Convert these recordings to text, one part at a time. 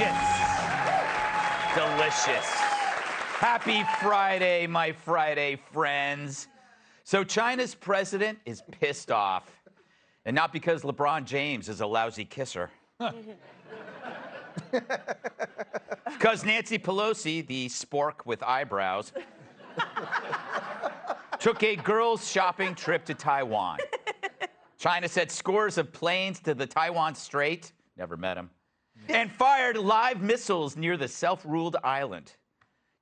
Delicious. Delicious. Happy Friday, my Friday friends. So China's president is pissed off. And not because LeBron James is a lousy kisser. Because Nancy Pelosi, the spork with eyebrows, took a girls' shopping trip to Taiwan. China sent scores of planes to the Taiwan Strait, never met him, and fired live missiles near the self-ruled island.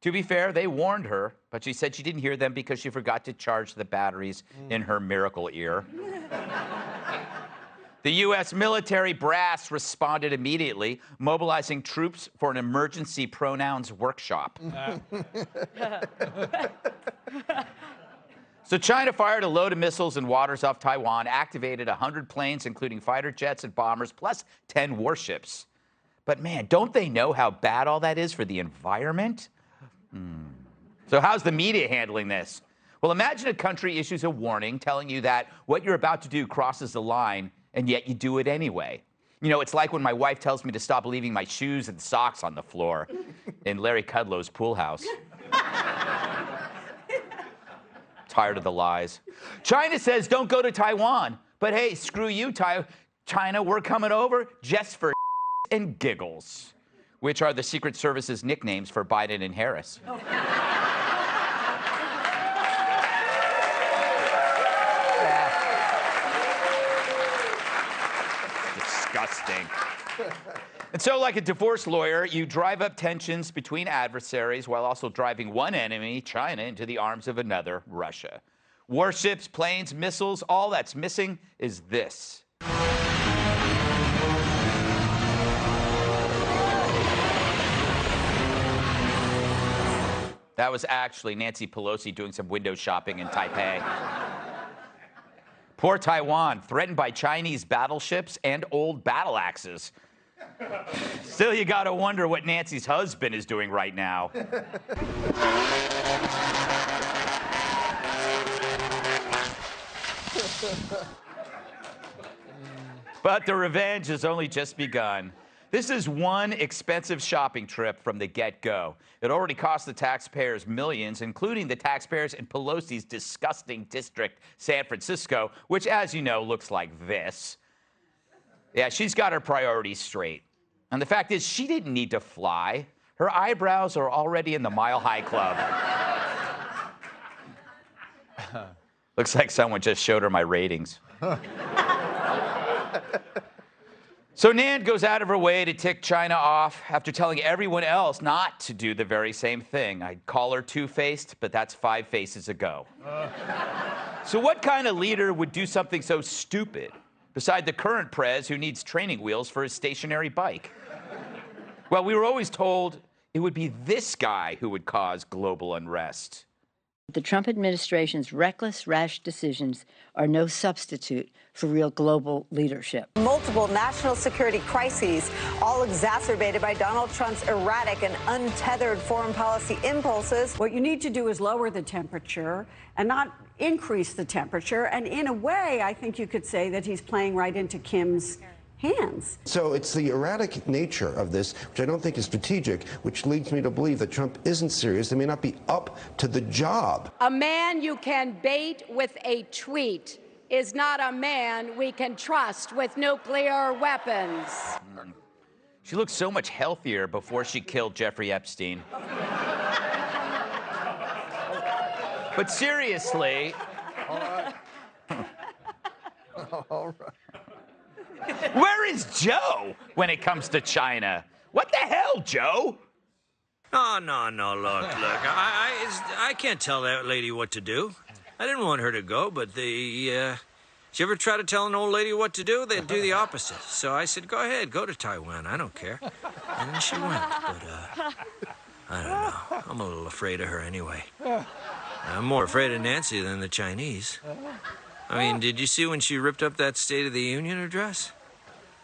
To be fair, they warned her, but she said she didn't hear them because she forgot to charge the batteries in her miracle ear. The U.S. military brass responded immediately, mobilizing troops for an emergency pronouns workshop. So China fired a load of missiles in waters off Taiwan, activated 100 planes, including fighter jets and bombers, plus 10 warships. But man, don't they know how bad all that is for the environment? So how's the media handling this? Well, imagine a country issues a warning telling you that what you're about to do crosses the line, and yet you do it anyway. You know, it's like when my wife tells me to stop leaving my shoes and socks on the floor in Larry Kudlow's pool house. Tired of the lies. China says don't go to Taiwan, but hey, screw you, China, we're coming over just for and giggles, which are the Secret Service's nicknames for Biden and Harris. Disgusting. And so, like a divorce lawyer, you drive up tensions between adversaries while also driving one enemy, China, into the arms of another, Russia. Warships, planes, missiles, all that's missing is this. That was actually Nancy Pelosi doing some window shopping in Taipei. Poor Taiwan, threatened by Chinese battleships and old battle axes. Still, you gotta wonder what Nancy's husband is doing right now. But the revenge has only just begun. This is one expensive shopping trip from the get-go. It already cost the taxpayers millions, including the taxpayers in Pelosi's disgusting district, San Francisco, which, as you know, looks like this. Yeah, she's got her priorities straight. And the fact is, she didn't need to fly. Her eyebrows are already in the Mile High Club. Looks like someone just showed her my ratings. So Nan goes out of her way to tick China off after telling everyone else not to do the very same thing. I'd call her two-faced, but that's 5 faces ago. So what kind of leader would do something so stupid, beside the current prez who needs training wheels for his stationary bike? Well, we were always told it would be this guy who would cause global unrest. The Trump administration's reckless, rash decisions are no substitute for real global leadership. Multiple national security crises, all exacerbated by Donald Trump's erratic and untethered foreign policy impulses. What you need to do is lower the temperature and not increase the temperature. And in a way, I think you could say that he's playing right into Kim's hands. So it's the erratic nature of this, which I don't think is strategic, which leads me to believe that Trump isn't serious. They may not be up to the job. A man you can bait with a tweet is not a man we can trust with nuclear weapons. She looked so much healthier before she killed Jeffrey Epstein. But seriously... All right. All right. Where is Joe when it comes to China? What the hell, Joe? No, look. I can't tell that lady what to do. I didn't want her to go, but did you ever try to tell an old lady what to do? They'd do the opposite. So I said, go ahead, go to Taiwan. I don't care. And then she went, but I don't know. I'm a little afraid of her anyway. I'm more afraid of Nancy than the Chinese. I mean, did you see when she ripped up that State of the Union address?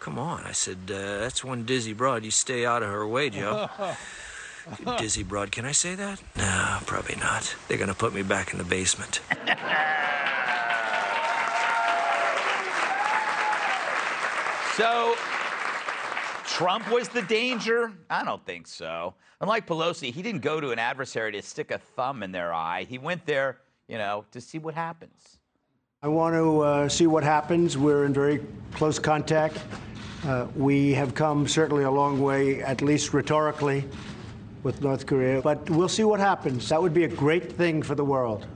Come on, I said, that's one dizzy broad. You stay out of her way, Joe. You dizzy broad, can I say that? No, probably not. They're gonna put me back in the basement. So, Trump was the danger? I don't think so. Unlike Pelosi, he didn't go to an adversary to stick a thumb in their eye. He went there, you know, to see what happens. I want to see what happens. We're in very close contact. We have come certainly a long way, at least rhetorically, with North Korea. But we'll see what happens. That would be a great thing for the world.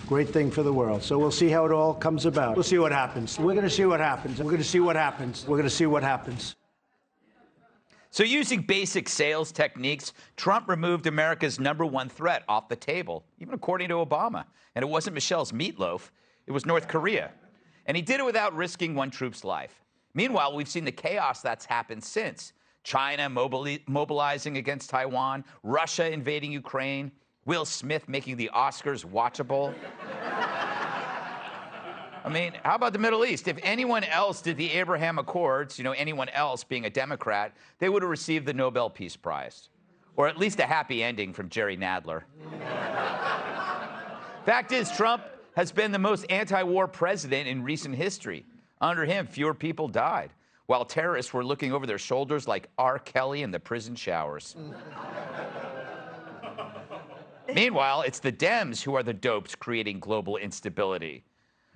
Great thing for the world. So we'll see how it all comes about. We'll see what happens. We're going to see what happens. We're going to see what happens. We're going to see what happens. So using basic sales techniques, Trump removed America's #1 threat off the table, even according to Obama. And it wasn't Michelle's meatloaf. It was North Korea. And he did it without risking one troop's life. Meanwhile, we've seen the chaos that's happened since. China mobilizing against Taiwan, Russia invading Ukraine, Will Smith making the Oscars watchable. I mean, how about the Middle East? If anyone else did the Abraham Accords, you know, anyone else being a Democrat, they would have received the Nobel Peace Prize. Or at least a happy ending from Jerry Nadler. Fact is, Trump has been the most anti-war president in recent history. Under him, fewer people died, while terrorists were looking over their shoulders like R. Kelly in the prison showers. Meanwhile, it's the Dems who are the dopes creating global instability.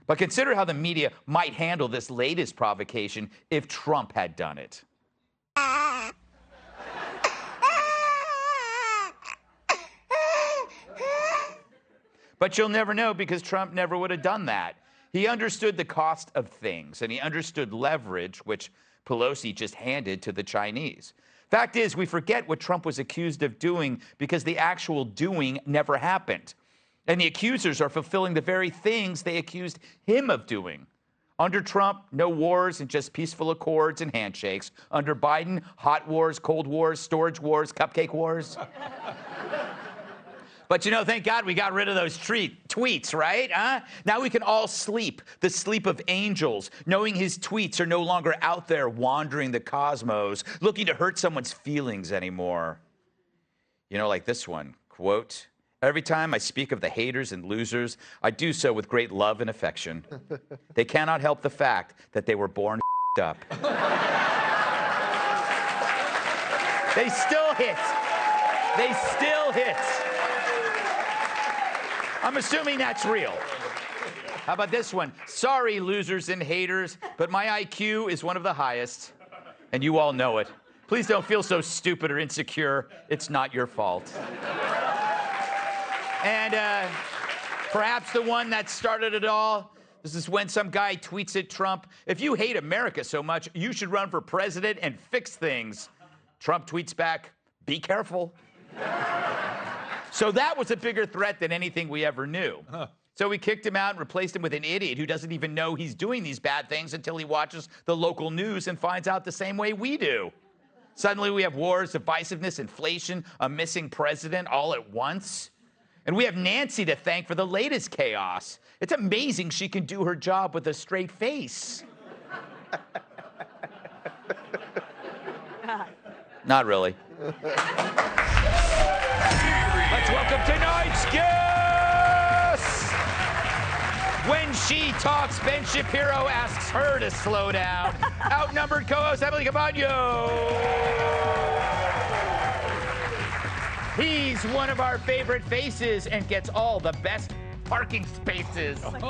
But consider how the media might handle this latest provocation if Trump had done it. But you'll never know because Trump never would have done that. He understood the cost of things, and he understood leverage, which Pelosi just handed to the Chinese. Fact is, we forget what Trump was accused of doing because the actual doing never happened. And the accusers are fulfilling the very things they accused him of doing. Under Trump, no wars and just peaceful accords and handshakes. Under Biden, hot wars, cold wars, storage wars, cupcake wars. But, you know, thank God we got rid of those tweets, right? Huh? Now we can all sleep, the sleep of angels, knowing his tweets are no longer out there wandering the cosmos, looking to hurt someone's feelings anymore. You know, like this one, quote, "Every time I speak of the haters and losers, I do so with great love and affection. They cannot help the fact that they were born up." They still hit. They still hit. I'm assuming that's real. How about this one? "Sorry, losers and haters, but my IQ is one of the highest, and you all know it. Please don't feel so stupid or insecure. It's not your fault." And perhaps the one that started it all, this is when some guy tweets at Trump, "If you hate America so much, you should run for president and fix things." Trump tweets back, "Be careful." So that was a bigger threat than anything we ever knew. So we kicked him out and replaced him with an idiot who doesn't even know he's doing these bad things until he watches the local news and finds out the same way we do. Suddenly we have wars, divisiveness, inflation, a missing president all at once. And we have Nancy to thank for the latest chaos. It's amazing she can do her job with a straight face. Not really. Let's welcome tonight's guest. When she talks, Ben Shapiro asks her to slow down. Outnumbered co-host Emily Caballo. He's one of our favorite faces and gets all the best parking spaces. Retired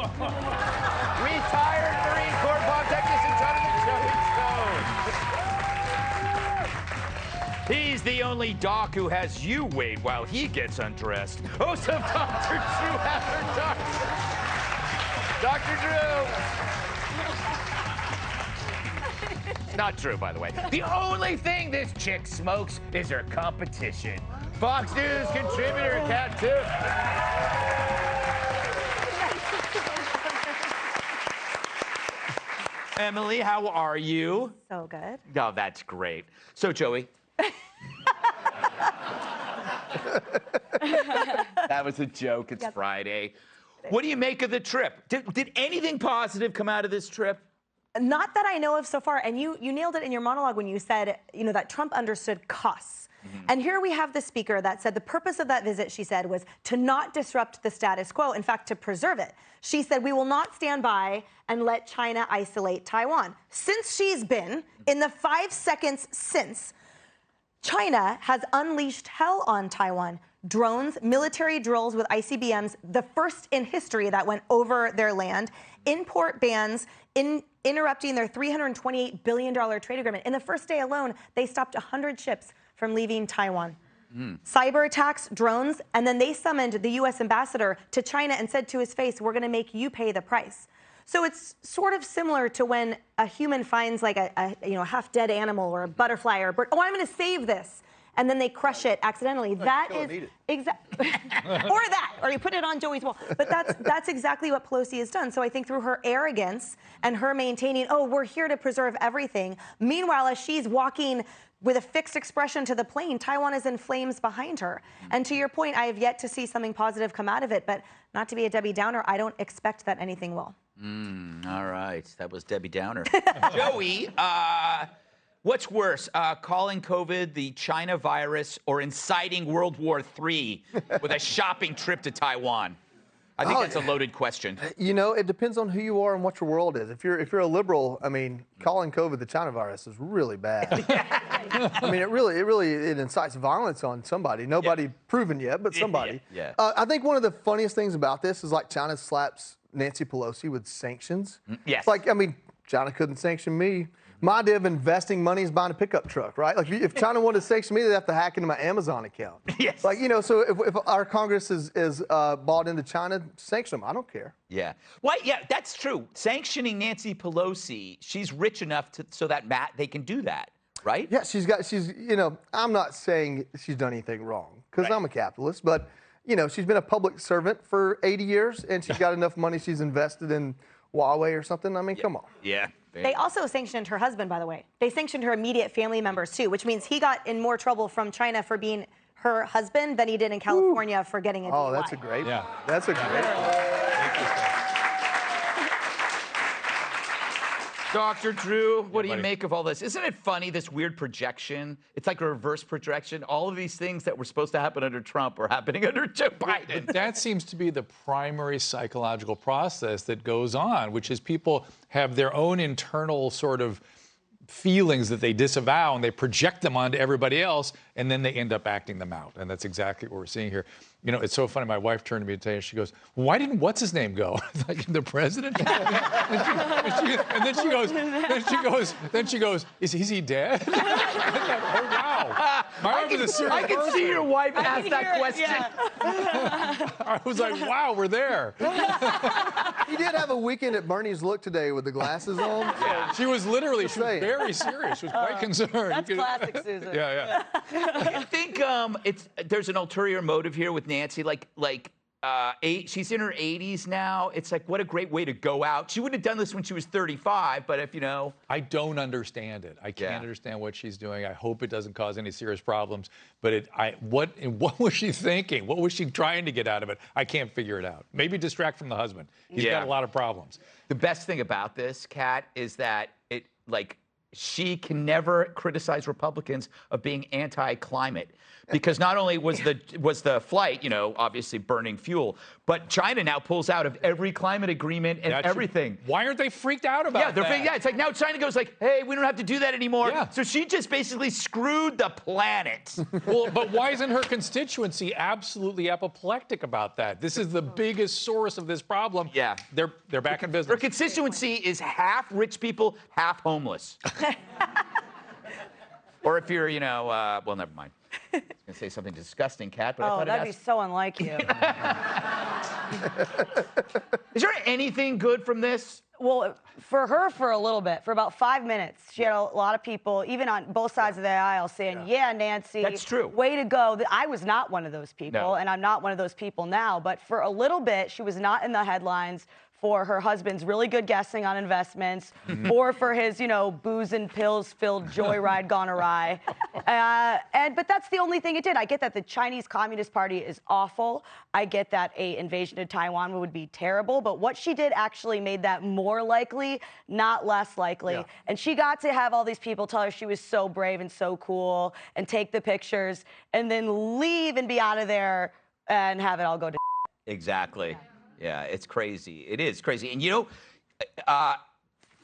Marine Corps bomb technician Jonathan Joey Stone. He's the only doc who has you wait while he gets undressed. Host of Dr. Drew After Dark. Dr. Drew. It's not true, by the way. The only thing this chick smokes is her competition. Fox News contributor Cat Too. Emily, how are you? So good. Oh, that's great. So, Joey. That was a joke. It's Friday. What do you make of the trip? Did anything positive come out of this trip? Not that I know of so far. And you nailed it in your monologue when you said, you know, that Trump understood costs. And here we have the speaker that said the purpose of that visit, she said, was to not disrupt the status quo, in fact, to preserve it. She said, we will not stand by and let China isolate Taiwan. Since she's been, in the 5 seconds since, China has unleashed hell on Taiwan. Drones, military drills with ICBMs, the first in history that went over their land, import bans, interrupting their $328 billion trade agreement. In the first day alone, they stopped 100 ships from leaving Taiwan. Cyber attacks, drones, and then they summoned the U.S. ambassador to China and said to his face, we're going to make you pay the price. So it's sort of similar to when a human finds like a half-dead animal or a butterfly or a bird. Oh, I'm going to save this. And then they crush it accidentally. That is exactly, or that, or you put it on Joey's wall. But that's exactly what Pelosi has done. So I think through her arrogance and her maintaining, oh, we're here to preserve everything. Meanwhile, as she's walking with a fixed expression to the plane, Taiwan is in flames behind her. And to your point, I have yet to see something positive come out of it. But not to be a Debbie Downer, I don't expect that anything will. All right, that was Debbie Downer. Joey, what's worse, calling COVID the China virus or inciting World War III with a shopping trip to Taiwan? I think that's a loaded question. You know, it depends on who you are and what your world is. If you're a liberal, I mean, calling COVID the China virus is really bad. I mean, it incites violence on somebody. Nobody proven yet, but somebody. I think one of the funniest things about this is like China slaps Nancy Pelosi with sanctions. Yes. Like, I mean, China couldn't sanction me. My idea of investing money is buying a pickup truck, right? Like, if China wanted to sanction me, they'd have to hack into my Amazon account. Yes. Like, you know, so if our Congress is bought into China, sanction them. I don't care. Yeah. Well, yeah, that's true. Sanctioning Nancy Pelosi, she's rich enough so that they can do that, right? Yeah, you know, I'm not saying she's done anything wrong because I'm a capitalist, but, you know, she's been a public servant for 80 years and she's got enough money she's invested in Huawei or something. I mean, come on. Yeah. They also sanctioned her husband, by the way. They sanctioned her immediate family members, too, which means he got in more trouble from China for being her husband than he did in California for getting a DUI. Oh, that's a great one. That's a great one. Dr. Drew, what do you make of all this? Isn't it funny, this weird projection? It's like a reverse projection. All of these things that were supposed to happen under Trump are happening under Joe Biden. That seems to be the primary psychological process that goes on, which is people have their own internal sort of feelings that they disavow and they project them onto everybody else, and then they end up acting them out. And that's exactly what we're seeing here. You know, it's so funny. My wife turned to me today and she goes, why didn't what's-his-name-go? Like, the president? then she goes, is he dead? Oh, wow. I can see your wife ask that question. I was like, wow, we're there. He did have a weekend at Bernie's Look today with the glasses on. Yeah. She was very serious. She was quite concerned. That's classic Susan. Yeah. I think there's an ulterior motive here with Nancy. She's in her 80s now. It's like, what a great way to go out. She wouldn't have done this when she was 35, but if you know. I don't understand it. I can't understand what she's doing. I hope it doesn't cause any serious problems. But what was she thinking? What was she trying to get out of it? I can't figure it out. Maybe distract from the husband. He's got a lot of problems. The best thing about this, Kat, is that she can never criticize Republicans of being anti-climate. Because not only was the flight, you know, obviously burning fuel, but China now pulls out of every climate agreement and everything. Why aren't they freaked out about that? Yeah, it's like now China goes like, hey, we don't have to do that anymore. Yeah. So she just basically screwed the planet. Well, but why isn't her constituency absolutely apoplectic about that? This is the biggest source of this problem. Yeah. They're back in business. Her constituency is half rich people, half homeless. Or if you're, you know, well, never mind. I was going to say something disgusting, Kat, but I thought that'd be so unlike you. Is there anything good from this? Well, for her, for a little bit, for about 5 minutes, she had a lot of people, even on both sides of the aisle, saying, yeah, Nancy. That's true. Way to go. I was not one of those people, No. and I'm not one of those people now. But for a little bit, she was not in the headlines for her husband's really good guessing on investments, or for his, booze and pills filled joyride gone awry. But that's the only thing it did. I get that the Chinese Communist Party is awful. I get that an invasion of Taiwan would be terrible. But what she did actually made that more likely, not less likely. Yeah. And she got to have all these people tell her she was so brave and so cool and take the pictures and then leave and be out of there and have it all go to Exactly. Yeah, it's crazy. It is crazy. And you're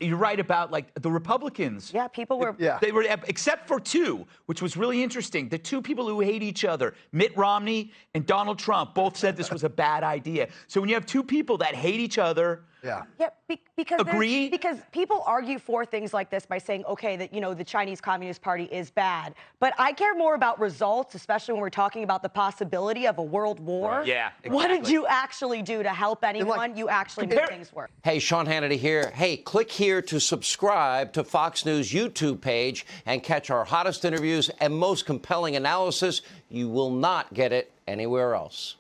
right about like the Republicans. Yeah, people were. Yeah. They were, except for two, which was really interesting. The two people who hate each other, Mitt Romney and Donald Trump, both said this was a bad idea. So when you have two people that hate each other. Yeah. Yeah, because agree. Because people argue for things like this by saying, okay, that the Chinese Communist Party is bad, but I care more about results, especially when we're talking about the possibility of a world war. Right. Yeah. Exactly. What did you actually do to help anyone? You actually made things work. Hey, Sean Hannity here. Hey, click here to subscribe to Fox News YouTube page and catch our hottest interviews and most compelling analysis. You will not get it anywhere else.